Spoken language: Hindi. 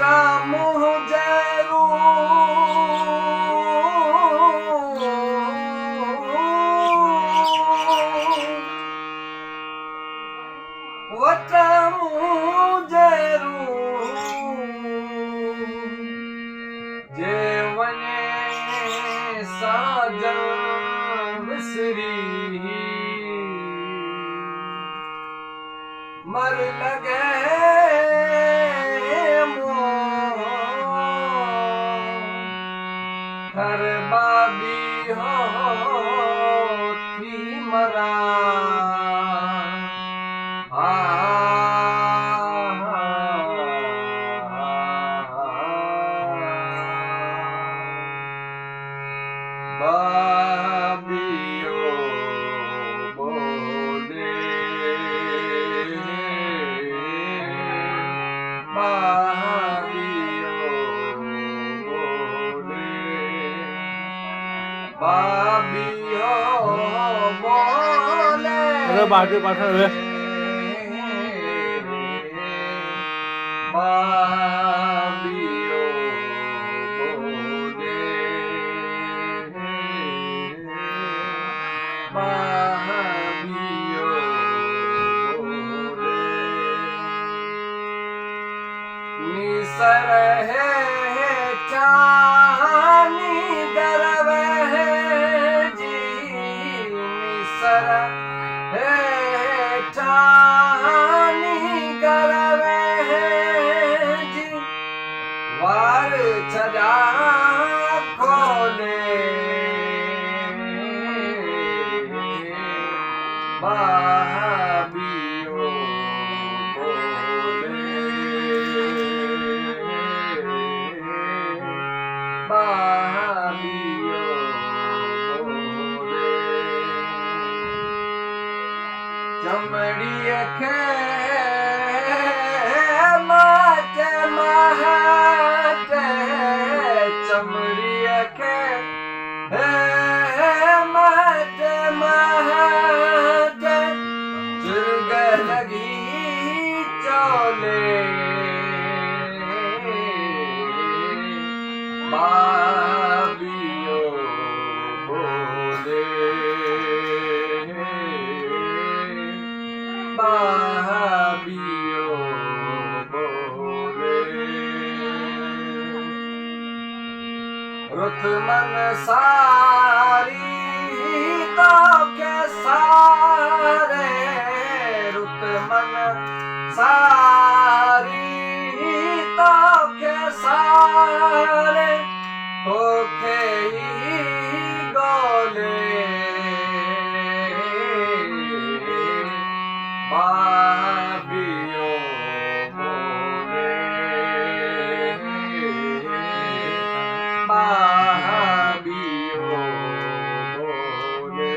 मुझेरू जेवने साजन विसरी मर लगे हर बाबी हो थी मरा बाबियो बोले बाबियो बोले बाबियो बोले अरे बाजू पाठा रे बाबियो बोले बाबियो बोले निसर है चानी दरवे जी निसर है चानी गरवे जी वार छजा खोले बाबियो बोले बाबियो बोले चमड़ी के माटे महटे चमड़ी के माटे महटे चुर्ग लगी चोले बाबियो बोले बाबियो बोले रुत मन सारी तो के सारे रुत मन सारी तो के सारे तो के गोले बाबियो बोले बाबियो बोले